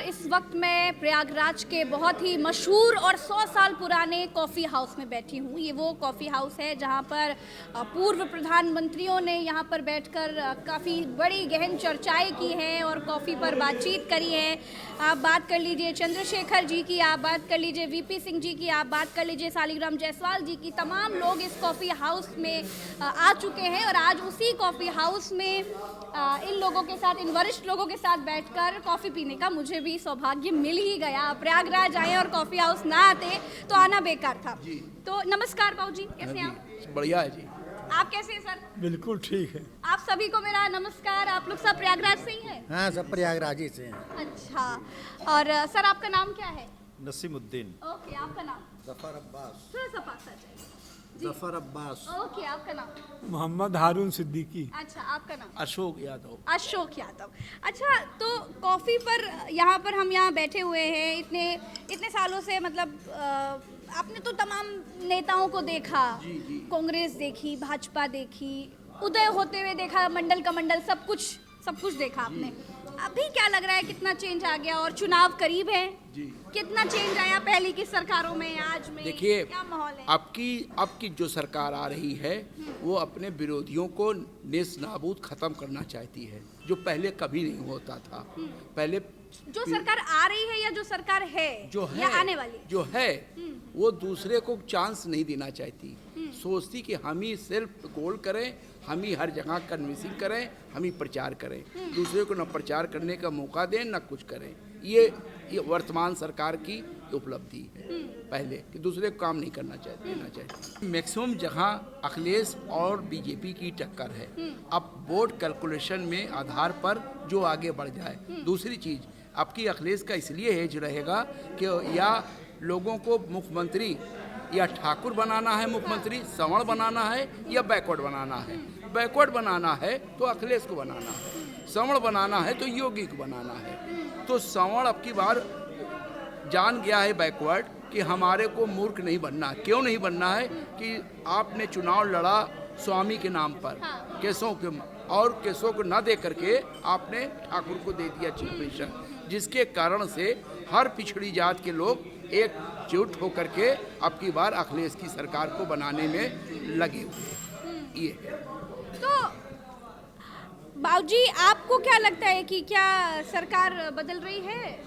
इस वक्त मैं प्रयागराज के बहुत ही मशहूर और 100 साल पुराने कॉफ़ी हाउस में बैठी हूँ। ये वो कॉफ़ी हाउस है जहाँ पर पूर्व प्रधानमंत्रियों ने यहाँ पर बैठकर काफ़ी बड़ी गहन चर्चाएं की हैं और कॉफ़ी पर बातचीत करी है। आप बात कर लीजिए चंद्रशेखर जी की, आप बात कर लीजिए वीपी सिंह जी की, आप बात कर लीजिए शालिग्राम जायसवाल जी की। तमाम लोग इस कॉफ़ी हाउस में आ चुके हैं और आज उसी कॉफ़ी हाउस में इन लोगों के साथ, इन वरिष्ठ लोगों के साथ बैठकर कॉफ़ी पीने का मुझे भी सौभाग्य मिल ही गया। प्रयागराज आए और कॉफ़ी हाउस ना आते तो आना बेकार था। तो नमस्कार बाबू जी, कैसे हैं आप? बढ़िया है जी। आप कैसे हैं सर? बिल्कुल ठीक है। आप सभी को मेरा नमस्कार। आप लोग सब प्रयागराज से ही हैं? हाँ, सब प्रयागराज ही से हैं। अच्छा, और सर आपका नाम क्या है? नसीमुद्दीन। ओके, आपका नाम? जफर अब्बास। थोड़ा सा पास आ जाइए। जफर अब्बास। ओके, आपका नाम? मोहम्मद हारून सिद्दीकी। अच्छा, आपका नाम? अशोक यादव। अशोक यादव। अच्छा, तो कॉफ़ी पर यहाँ पर हम यहाँ बैठे हुए हैं इतने सालों से, मतलब आपने तो तमाम नेताओं को देखा। कांग्रेस देखी, भाजपा देखी, उदय होते हुए देखा, मंडल का मंडल, सब कुछ देखा आपने। अभी क्या लग रहा है, कितना चेंज आ गया? और चुनाव करीब है, कितना चेंज आया पहले की सरकारों में आज में? देखिए, क्या माहौल है? आपकी जो सरकार आ रही है वो अपने विरोधियों को नेस नाबूद खत्म करना चाहती है, जो पहले कभी नहीं होता था। पहले जो सरकार आ रही है या जो सरकार है, जो है या आने वाली जो है वो दूसरे को चांस नहीं देना चाहती। सोचती कि हम ही सिर्फ गोल करें, हम ही हर जगह कन्विंसिंग करें, हम ही प्रचार करें, दूसरे को न प्रचार करने का मौका दें न कुछ करें। ये वर्तमान सरकार की उपलब्धि है। पहले कि दूसरे को काम नहीं करना चाहती। मैक्सिमम जगह अखिलेश और बीजेपी की टक्कर है। अब वोट कैलकुलेशन में आधार पर जो आगे बढ़ जाए। दूसरी चीज़, आपकी अखिलेश का इसलिए हेज रहेगा कि या लोगों को मुख्यमंत्री या ठाकुर बनाना है, मुख्यमंत्री सवर्ण बनाना है, या बैकवर्ड बनाना है। बैकवर्ड बनाना है तो अखिलेश को बनाना है, सवर्ण बनाना है तो योगी को बनाना है। तो सवर्ण अब की बार जान गया है बैकवर्ड कि हमारे को मूर्ख नहीं बनना। क्यों नहीं बनना है कि आपने चुनाव लड़ा स्वामी के नाम पर, केसों के, और केसों को न दे करके आपने ठाकुर को दे दिया चीफ मिनिस्टर, जिसके कारण से हर पिछड़ी जात के लोग एकजुट होकर के अब की बार अखिलेश की सरकार को बनाने में लगे हुए। ये है। तो बाबूजी, आपको क्या लगता है कि क्या सरकार बदल रही है?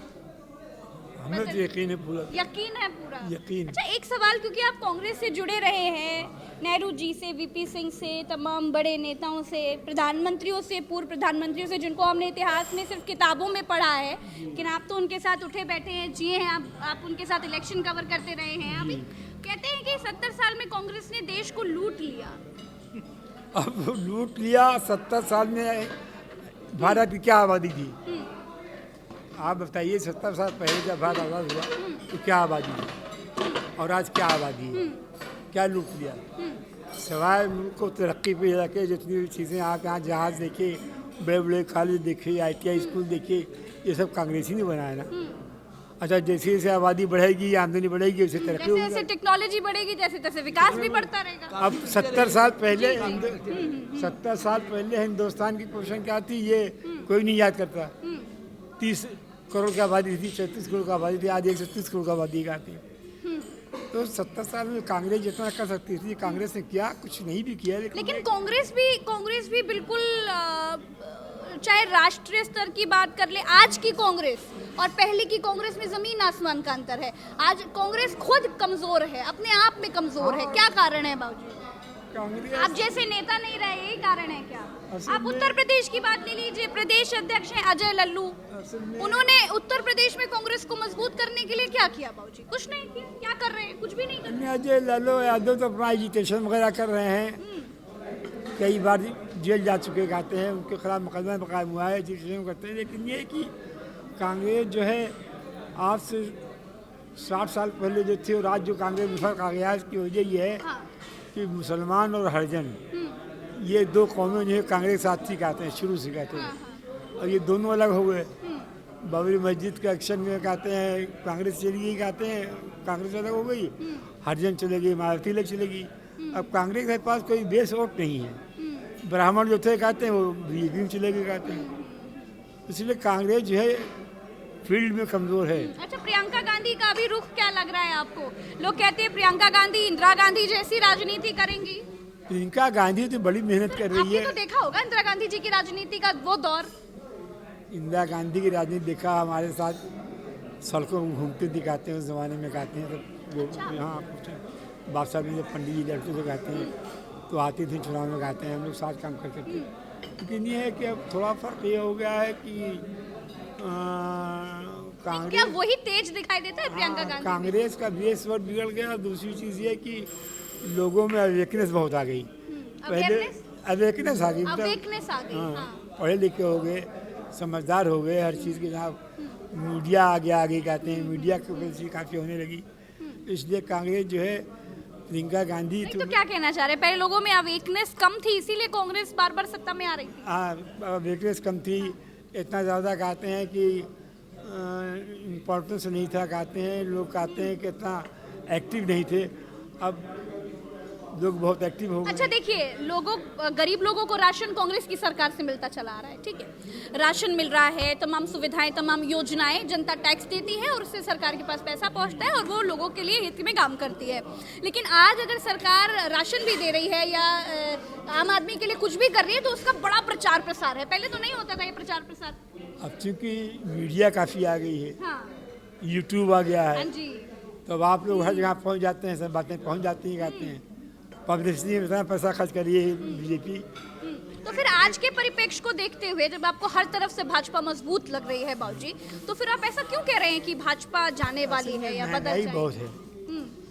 हमें तो यकीन है पूरा। यकीन है पूरा? यकीन। अच्छा, एक सवाल, क्योंकि आप कांग्रेस से जुड़े रहे हैं, नेहरू जी से, वीपी सिंह से, तमाम बड़े नेताओं से, प्रधानमंत्रियों से, पूर्व प्रधानमंत्रियों से, जिनको हमने इतिहास में सिर्फ किताबों में पढ़ा है, लेकिन आप तो उनके साथ उठे बैठे हैं, जिए हैं, आप उनके साथ इलेक्शन कवर करते रहे हैं। अभी कहते हैं कि 70 साल में कांग्रेस ने देश को लूट लिया। अब लूट लिया। 70 साल में भारत की क्या आबादी थी? आप बताइए, 70 साल पहले जब भारत आज़ाद हुआ तो क्या आबादी थी और आज क्या आबादी है? क्या लूट लिया? सवाए मुल्क को तरक्की पे रखे, जितनी भी चीज़ें आप यहाँ जहाज़ देखिए, बड़े बड़े कॉलेज देखिए, ITI स्कूल देखिए, ये सब कांग्रेसी ने बनाया ना। अच्छा, जैसे जैसे आबादी बढ़ेगी, आमदनी बढ़ेगी, वैसे तरक्की होगी। जैसे टेक्नोलॉजी बढ़ेगी, जैसे तैसे विकास भी बढ़ता रहेगा। अब 70 साल पहले 70 साल पहले हिंदुस्तान की पोजीशन क्या थी, ये कोई नहीं याद करता। 30 करोड़ की आबादी थी, 34 करोड़ की आबादी थी, आज 130 करोड़ की आबादी का थी। तो 70 साल में कांग्रेस जितना कर सकती थी, कांग्रेस ने किया कुछ नहीं भी किया। लेकिन कांग्रेस भी बिल्कुल, चाहे राष्ट्रीय स्तर की बात कर ले, आज की कांग्रेस और पहले की कांग्रेस में जमीन आसमान का अंतर है। आज कांग्रेस खुद कमजोर है, अपने आप में कमजोर है। क्या कारण है बाबूजी? आप जैसे नेता नहीं रहे, यही कारण है क्या? आप उत्तर प्रदेश की बात ले लीजिए, प्रदेश अध्यक्ष हैं अजय लल्लू, उन्होंने उत्तर प्रदेश में कांग्रेस को मजबूत करने के लिए क्या किया बाबूजी? कुछ नहीं किया। क्या कर रहे हैं? कुछ भी नहीं कर रहे। अजय लल्लू यादव तो अपना एजिटेशन वगैरह कर रहे हैं, कई बार जेल जा चुके कहते हैं, उनके खिलाफ मुकदमा कायम हुआ है, एजिटेशन करते हैं। लेकिन ये कि कांग्रेस जो है आज से 60 साल पहले जो थी, और आज जो कांग्रेस में फर्क आ गया, इसकी वजह ये है कि मुसलमान और हरिजन, ये दो कौमें जो है कांग्रेस साथ ही कहते हैं, शुरू से कहते हैं, और ये दोनों अलग हो गए। बाबरी मस्जिद के एक्शन में कहते हैं कांग्रेस चली गई, कहते हैं कांग्रेस अलग हो गई, हरिजन चले गई, मायावती अलग चलेगी। अब कांग्रेस के पास कोई बेस वोट नहीं है। ब्राह्मण जो थे कहते हैं वो बीजेपी में चले गए कहते हैं। इसलिए कांग्रेस जो है फील्ड में कमज़ोर है। अच्छा, प्रियंका गांधी का अभी रुख क्या लग रहा है आपको? लोग कहते हैं प्रियंका गांधी इंदिरा गांधी जैसी राजनीति करेंगी। प्रियंका गांधी तो बड़ी मेहनत कर रही आपने है। तो देखा होगा इंदिरा गांधी जी की राजनीति का वो दौर। इंदिरा गांधी की राजनीति देखा, हमारे साथ सड़कों में घूमते दिखाते हैं, उस ज़माने में गाते हैं। तो वो यहाँ कुछ बादशाह में जब पंडित जी लड़के से गाते हैं तो आती थी, चुनाव में गाते हैं, हम लोग साथ काम करते थे। लेकिन ये है कि अब थोड़ा फ़र्क ये हो गया है कि क्या कांग्रेस वही तेज दिखाई देता है प्रियंका गांधी? कांग्रेस का बेस बहुत बिगड़ गया। और दूसरी चीज़ ये कि लोगों में अवेकनेस बहुत आ गई। पहले अवेकनेस आ गई, अवेकनेस आ गई। हाँ, हाँ। पढ़े लिखे हो गए, समझदार हो गए, हर चीज़ के साथ मीडिया आगे कहते हैं, मीडिया की वजह काफ़ी होने लगी। इसलिए कांग्रेस जो है प्रियंका गांधी तो क्या कहना चाह रहे हैं? पहले लोगों में अवेकनेस कम थी, इसीलिए कांग्रेस बार बार सत्ता में आ रही थी। अवेकनेस कम थी, इतना ज़्यादा कहते हैं कि इम्पोर्टेंस नहीं था, कहते हैं लोग, कहते हैं कि इतना एक्टिव नहीं थे। अब लोग बहुत एक्टिव हो गए। अच्छा देखिए, गरीब लोगों को राशन कांग्रेस की सरकार से मिलता चला आ रहा है, ठीक है, राशन मिल रहा है, तमाम सुविधाएं, तमाम योजनाएं, जनता टैक्स देती है और उससे सरकार के पास पैसा पहुंचता है और वो लोगों के लिए हित में काम करती है। लेकिन आज अगर सरकार राशन भी दे रही है या आम आदमी के लिए कुछ भी कर रही है तो उसका बड़ा प्रचार प्रसार है। पहले तो नहीं होता था ये प्रचार प्रसार। अब चूंकि मीडिया काफ़ी आ गई है, हाँ यूट्यूब आ गया हाँ है, जी। तो अब आप लोग हर जगह पहुंच जाते हैं, सब बातें पहुंच जाती हैं, कहते हैं पब्लिसिटी में इतना पैसा खर्च करिए बीजेपी। तो फिर आज के परिप्रेक्ष्य को देखते हुए जब आपको हर तरफ से भाजपा मजबूत लग रही है बाबूजी, तो फिर आप ऐसा क्यों कह रहे हैं कि भाजपा जाने वाली है या बदल महंगाई जाएगी? बहुत है।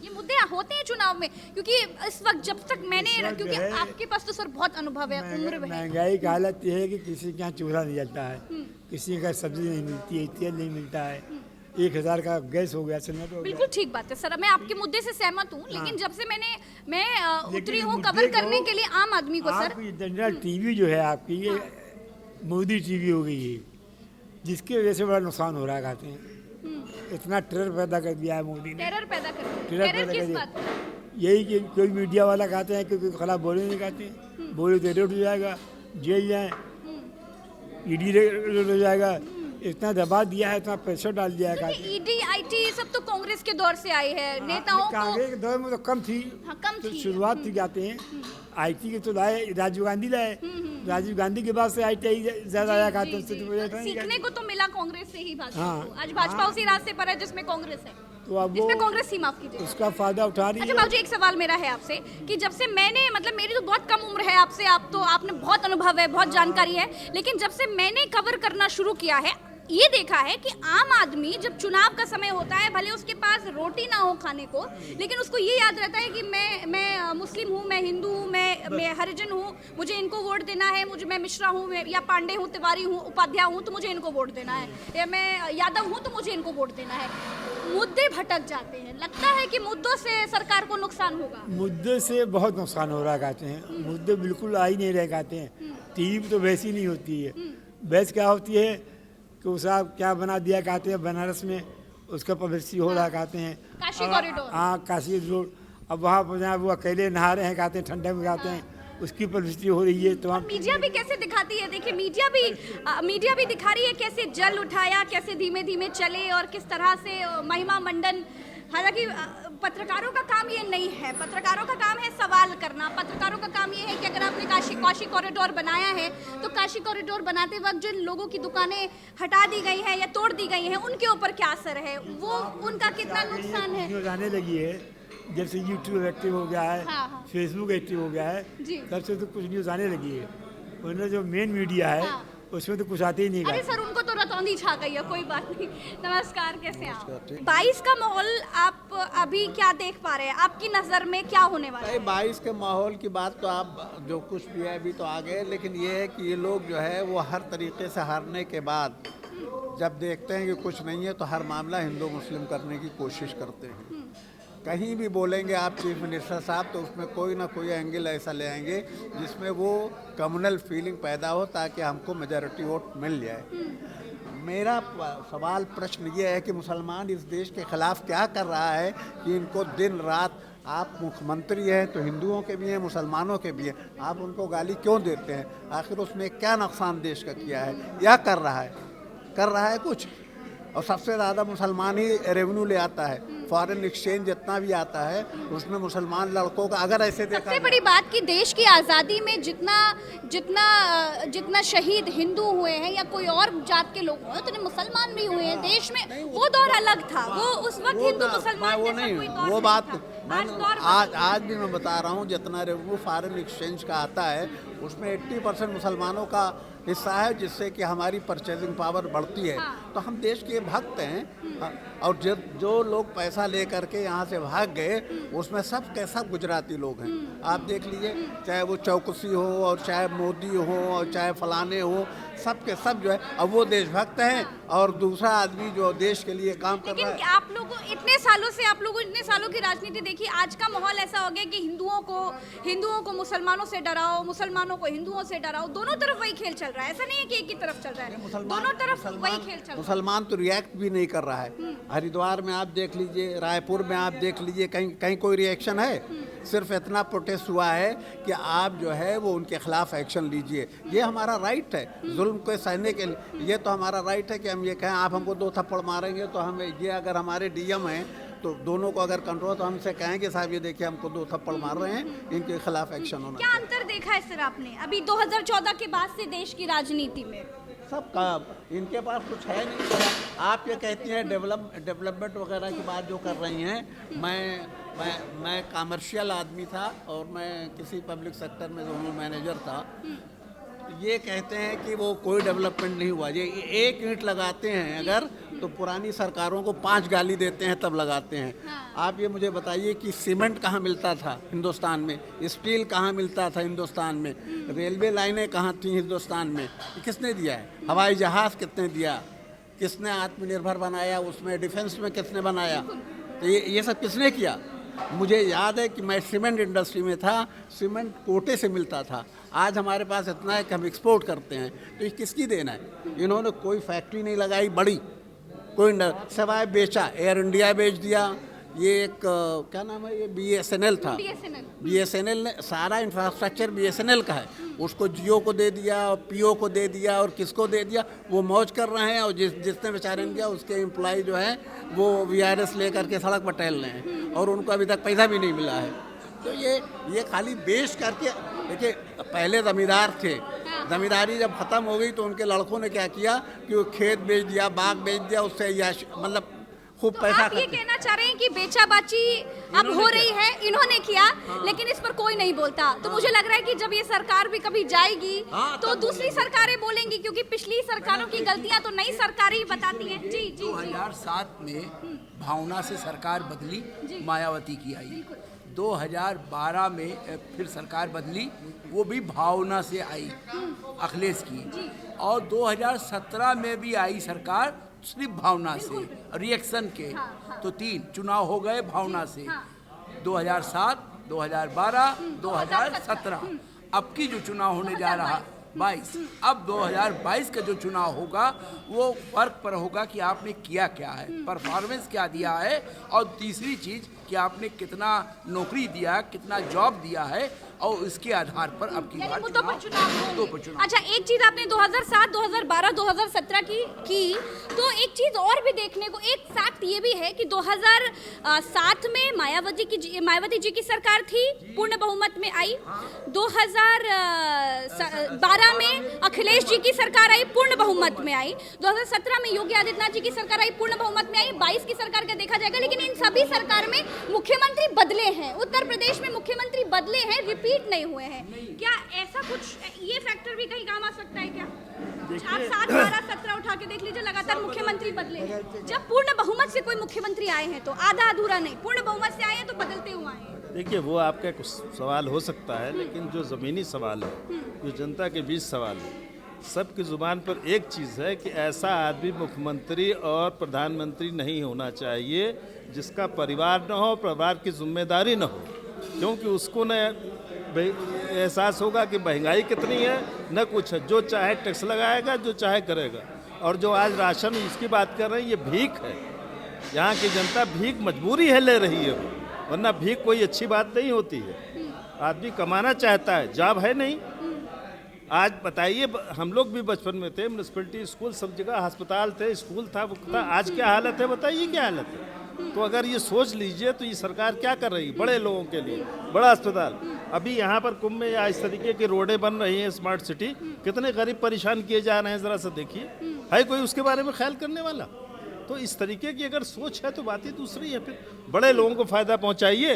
ये मुद्दे होते हैं चुनाव में, क्योंकि इस वक्त जब तक मैंने, क्योंकि आपके पास तो सर बहुत अनुभव है, उम्र है। महंगाई की हालत यह है कि किसी के यहाँ चूल्हा नहीं जलता है, किसी का सब्जी नहीं मिलती है, तेल नहीं मिलता है, 1000 का गैस हो गया, सिलेंडर हो गया। बिल्कुल ठीक बात है सर, मैं आपके मुद्दे से सहमत हूँ। लेकिन जब से मैं उतरी हूँ कवर करने के लिए आम आदमी को सर। जनरल टीवी जो है आपकी, ये मोदी टीवी हो गई है, जिसकी वजह से बड़ा नुकसान हो रहा है, कहते हैं इतना टेरर पैदा कर दिया है मोदी ने। टेरर पैदा कर टेरर पैदा किस कर बात दिया, यही कि कोई मीडिया वाला कहते हैं कि कोई खिलाफ बोले नहीं, कहते हैं बोले तो रेड हो जाएगा, जेल जाए, ईडी रेड हो जाएगा। इतना दबा दिया है, इतना प्रेशर डाल दिया है। ईडी आईटी सब तो कांग्रेस के दौर से आई है, नेताओं को। कांग्रेस के दौर में तो कम थी। हाँ, कम तो थी। शुरुआत थी, कहते हैं आईटी के तो लाए राजीव गांधी लाए, राजीव गांधी के बाद से आईटी ज्यादा आया, कहते हैं सीखने को तो मिला कांग्रेस से ही भाजपा हाँ, को। आज भाजपा उसी रास्ते पर है जिसमें कांग्रेस है, तो अब जिसमें वो कांग्रेस ही, माफ कीजिए। उसका फायदा उठा रही अच्छा है। बाबूजी, एक सवाल मेरा है आपसे कि जब से मैंने, मतलब मेरी तो बहुत कम उम्र है आपसे, आपने बहुत अनुभव है, बहुत जानकारी है, लेकिन जब से मैंने कवर करना शुरू किया है, ये देखा है कि आम आदमी जब चुनाव का समय होता है, भले उसके पास रोटी ना हो खाने को, लेकिन उसको ये याद रहता है कि मैं मुस्लिम हूँ, मैं हिंदू हूँ, मैं हरिजन हूँ, मुझे इनको वोट देना है, मैं मिश्रा हूँ या पांडे हूँ, तिवारी हूँ, उपाध्याय हूँ, तो मुझे इनको वोट देना है, या मैं यादव हूँ तो मुझे इनको वोट देना है। मुद्दे भटक जाते हैं, लगता है कि मुद्दों से सरकार को नुकसान होगा। मुद्दे से बहुत नुकसान हो रहा, कहते हैं मुद्दे बिल्कुल आ ही नहीं रहे, कहते हैं टीवी तो वैसी नहीं होती है। बहस क्या होती है कि उसका क्या बना दिया, कहते हैं बनारस में उसका पब्लिसिटी हो रहा, कहते हैं काशी कॉरिडोर। हाँ, काशी रोड। अब वहाँ पर जहाँ वो अकेले नहा रहे हैं, कहते हैं ठंडे में, कहते हैं उसकी पब्लिसिटी हो रही है। तो मीडिया भी कैसे दिखाती है, देखिए मीडिया भी दिखा रही है कैसे जल उठाया, कैसे धीमे धीमे चले और किस तरह से महिमा मंडन। हालांकि पत्रकारों का काम ये नहीं है, पत्रकारों का काम है सवाल करना। पत्रकारों का काम ये है कि अगर आपने काशी कॉरिडोर बनाया है तो काशी कॉरिडोर बनाते वक्त जिन लोगों की दुकानें हटा दी गई हैं या तोड़ दी गई हैं, उनके ऊपर क्या असर है, वो उनका कितना नुकसान है। न्यूज़ आने लगी है, जब से यूट्यूब एक्टिव हो गया है, हाँ। फेसबुक एक्टिव हो गया है, जी। तब से तो कुछ न्यूज़ आने लगी है। वरना जो मेन मीडिया है, हाँ। उसमें तो कुछ आते ही नहीं। अरे सर, उनको तो रतौंधी छा गई है, कोई बात नहीं। नमस्कार, कैसे हैं आप? 22 का माहौल आप अभी क्या देख पा रहे हैं, आपकी नज़र में क्या होने वाला है? 22 के माहौल की बात तो आप जो कुछ भी है अभी तो आ गए, लेकिन ये है कि ये लोग जो है वो हर तरीके से हारने के बाद जब देखते हैं कि कुछ नहीं है तो हर मामला हिंदू मुस्लिम करने की कोशिश करते हैं। कहीं भी बोलेंगे आप चीफ मिनिस्टर साहब तो उसमें कोई ना कोई एंगल ऐसा ले आएंगे जिसमें वो कम्युनल फीलिंग पैदा हो ताकि हमको मेजॉरिटी वोट मिल जाए। मेरा सवाल प्रश्न ये है कि मुसलमान इस देश के ख़िलाफ़ क्या कर रहा है कि इनको दिन रात, आप मुख्यमंत्री हैं तो हिंदुओं के भी हैं मुसलमानों के भी हैं, आप उनको गाली क्यों देते हैं? आखिर उसने क्या नुकसान देश का किया है या कर रहा है कुछ? और सबसे ज़्यादा मुसलमान ही रेवेन्यू ले आता है। फॉरेन एक्सचेंज जितना भी आता है उसमें मुसलमान लड़कों का, अगर ऐसे देखा सबसे बड़ी बात कि देश की आज़ादी में जितना शहीद हिंदू हुए हैं या कोई और जात के लोग हुए उतने मुसलमान भी हुए हैं देश में। वो दौर अलग था, वो उस वक्त हिंदू मुसलमान वो जैसा नहीं, कोई दौर वो नहीं बात था। आज भी मैं बता रहा हूँ, जितना रेवेन्यू फॉरेन एक्सचेंज का आता है उसमें 80% मुसलमानों का हिस्सा है, जिससे कि हमारी परचेजिंग पावर बढ़ती है। तो हम देश के भक्त हैं। और जो लोग पैसा ले करके यहाँ से भाग गए उसमें सब के सब गुजराती लोग हैं। आप देख लीजिए, चाहे वो चौकसी हो और चाहे मोदी हो और चाहे फलाने हो, सब के सब जो है, अब वो देशभक्त हैं और दूसरा आदमी जो देश के लिए काम कर रहा है। लेकिन आप लोगों इतने सालों की राजनीति देखी, आज का माहौल ऐसा हो गया कि हिंदुओं को मुसलमानों से डराओ, मुसलमानों को हिंदुओं से डराओ, दोनों तरफ वही खेल चल रहा है। ऐसा नहीं है कि एक ही तरफ चल रहा है, दोनों तरफ वही खेल चल रहा है। मुसलमान तो रिएक्ट भी नहीं कर रहा है। हरिद्वार में आप देख लीजिए, रायपुर में आप देख लीजिए, कहीं कोई रिएक्शन है? सिर्फ इतना प्रोटेस्ट हुआ है कि आप जो है वो उनके खिलाफ एक्शन लीजिए। ये हमारा राइट है, जुल्म को सहने के लिए ये तो हमारा राइट है कि हम ये कहें आप हमको 2 थप्पड़ मारेंगे तो हम ये, अगर हमारे डीएम हैं तो दोनों को अगर कंट्रोल, तो हमसे कहें कि साहब ये देखिए हमको 2 थप्पड़ मार रहे हैं, इनके खिलाफ एक्शन होना। क्या अंतर देखा है सर आपने अभी 2014 के बाद से देश की राजनीति में? सब काम इनके पास कुछ है नहीं। आप ये कहती हैं डेवलपमेंट वगैरह की बात जो कर रही हैं, मैं कमर्शियल आदमी था और मैं किसी पब्लिक सेक्टर में जोनल मैनेजर था। ये कहते हैं कि वो कोई डेवलपमेंट नहीं हुआ। ये 1 ईंट लगाते हैं अगर, तो पुरानी सरकारों को 5 गाली देते हैं तब लगाते हैं। आप ये मुझे बताइए कि सीमेंट कहाँ मिलता था हिंदुस्तान में, स्टील कहाँ मिलता था हिंदुस्तान में, रेलवे लाइनें कहाँ थी हिंदुस्तान में, किसने दिया है? हवाई जहाज़ किसने दिया? किसने आत्मनिर्भर बनाया? उसमें डिफेंस में किसने बनाया? तो ये सब किसने किया? मुझे याद है कि मैं सीमेंट इंडस्ट्री में था, सीमेंट कोटे से मिलता था। आज हमारे पास इतना है कि हम एक्सपोर्ट करते हैं। तो ये किसकी देना है? इन्होंने कोई फैक्ट्री नहीं लगाई बड़ी, कोई सिवाय बेचा, एयर इंडिया बेच दिया। ये एक क्या नाम है, ये BSNL था। BSNL ने सारा इंफ्रास्ट्रक्चर BSNL का है, उसको जियो को दे दिया और PO को दे दिया और किसको दे दिया, वो मौज कर रहे हैं। और जिसने बेचारे ने दिया उसके एम्प्लॉय जो है वो VRS लेकर के सड़क पर टहल रहे हैं और उनको अभी तक पैसा भी नहीं मिला है। तो ये खाली बेच करके, देखिए पहले ज़मींदार थे, ज़मींदारी जब ख़त्म हो गई तो उनके लड़कों ने क्या किया कि वो खेत बेच दिया, बाग बेच दिया, उससे मतलब खूब तो पैसा। आप ये कहना चाह रहे हैं कि बेचाबाची अब हो रही है, इन्होंने किया, लेकिन इस पर कोई नहीं बोलता। तो मुझे लग रहा है कि जब ये सरकार भी कभी जाएगी तो दूसरी सरकारें बोलेंगी, क्योंकि पिछली सरकारों की गलतियां तो नई सरकारें ही बताती हैं। जी 2007 में भावना से सरकार बदली, मायावती की आई। 2012 में फिर सरकार बदली, वो भी भावना से आई, अखिलेश की। और 2017 में भी आई सरकार सिर्फ भावना से, रिएक्शन के। तो 3 चुनाव हो गए भावना से, 2007, 2012, 2017। अब की जो चुनाव होने जा रहा 22, अब 2022 का जो चुनाव होगा वो फर्क पर होगा कि आपने किया क्या है, परफॉर्मेंस क्या दिया है, और तीसरी चीज़ कि आपने कितना नौकरी दिया, कितना जॉब दिया है, और इसके आधार पर अब की बार मुद्दों पर चुनाव चुनाव। अच्छा, एक चीज आपने 2007, 2012, 2017 की तो एक चीज और भी देखने को, एक फैक्ट ये भी है कि 2007 में मायावती जी की सरकार थी, पूर्ण बहुमत में आई। 2012 में अखिलेश जी की सरकार आई, पूर्ण बहुमत में आई। 2017 में योगी आदित्यनाथ जी की सरकार आई, पूर्ण बहुमत में आई। 22 की सरकार का देखा जाएगा, लेकिन इन सभी सरकार में मुख्यमंत्री बदले हैं। उत्तर प्रदेश में मुख्यमंत्री बदले हैं, रिपीट नहीं हुए हैं। क्या ऐसा कुछ, ये फैक्टर भी कहीं काम आ सकता है क्या? आप 7, 12, 17 उठा के देख लीजिए, लगातार मुख्यमंत्री बदले हैं। जब पूर्ण बहुमत से कोई मुख्यमंत्री आए हैं तो आधा अधूरा नहीं, पूर्ण बहुमत से आए हैं तो बदलते हुए आए हैं। देखिए, वो आपका कुछ सवाल हो सकता है, लेकिन जो ज़मीनी सवाल है, जो जनता के बीच सवाल है, सबकी ज़ुबान पर एक चीज़ है कि ऐसा आदमी मुख्यमंत्री और प्रधानमंत्री नहीं होना चाहिए जिसका परिवार न हो, परिवार की जिम्मेदारी न हो। क्योंकि उसको न एहसास होगा कि महंगाई कितनी है, न कुछ है। जो चाहे टैक्स लगाएगा, जो चाहे करेगा। और जो आज राशन इसकी बात कर रहे हैं, ये भीख है। यहाँ की जनता भीख मजबूरी है ले रही है, वरना भीख कोई अच्छी बात नहीं होती है। आदमी कमाना चाहता है, जॉब है नहीं। आज बताइए, हम लोग भी बचपन में थे, म्यूनसिपलिटी स्कूल सब जगह, अस्पताल थे, स्कूल था, वो था। आज क्या हालत है बताइए, क्या हालत है? तो अगर ये सोच लीजिए तो ये सरकार क्या कर रही है बड़े लोगों के लिए, बड़ा अस्पताल। अभी यहाँ पर कुंभ में या इस तरीके की रोडें बन रही हैं, स्मार्ट सिटी, कितने गरीब परेशान किए जा रहे हैं, ज़रा सा देखिए, है कोई उसके बारे में ख्याल करने वाला? तो इस तरीके की अगर सोच है तो बात ही दूसरी है। फिर बड़े लोगों को फायदा पहुंचाइए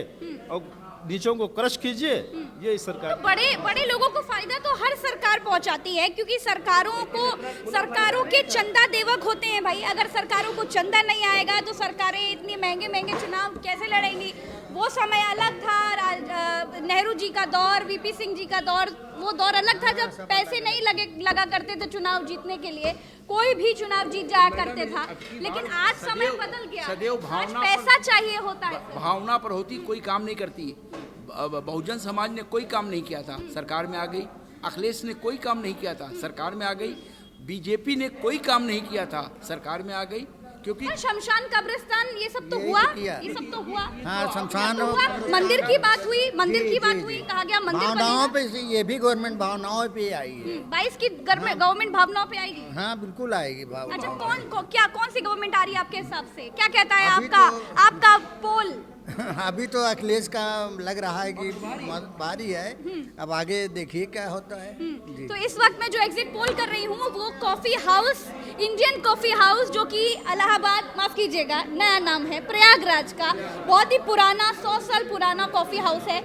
और नीचों को क्रश कीजिए, ये सरकार। तो बड़े लोगों को फायदा तो हर सरकार पहुंचाती है, क्योंकि सरकारों के चंदा देवक होते हैं भाई। अगर सरकारों को चंदा नहीं आएगा तो सरकारें इतने महंगे महंगे चुनाव कैसे लड़ेंगी? वो समय अलग था, नेहरू जी का दौर, वीपी सिंह जी का दौर, वो दौर अलग था जब पैसे नहीं लगा करते थे चुनाव जीतने के लिए, कोई भी चुनाव जीत जाया करते था। लेकिन आज समय बदल गया, सदैव आज भावना पैसा चाहिए होता है। भावना पर होती कोई काम नहीं करती। बहुजन समाज ने कोई काम नहीं किया था, सरकार में आ गई। अखिलेश ने कोई काम नहीं किया था, सरकार में आ गई। बीजेपी ने कोई काम नहीं किया था, सरकार में आ गई। क्योंकि शमशान कब्रिस्तान ये सब तो हुआ, ये सब तो हुआ। हाँ, शमशान हुआ। मंदिर की बात हुई, कहा गया मंदिर भावनाओं पे ये भी गवर्नमेंट भावनाओं पे आई है। 22 की गवर्नमेंट भावनाओं पे आएगी। हाँ बिल्कुल आएगी भावनाओं। अच्छा, कौन सी गवर्नमेंट आ रही है आपके हिसाब से? क्या कहता है अभी आपका पोल? अभी तो अखिलेश का लग रहा है कि बारी है, अब आगे देखिए क्या होता है। जी। तो इस वक्त मैं जो एग्जिट पोल कर रही हूँ वो coffee house, Indian coffee house, जो कि इलाहाबाद, माफ कीजिएगा, नया नाम है, प्रयागराज का बहुत ही पुराना 100 साल पुराना कॉफी हाउस है।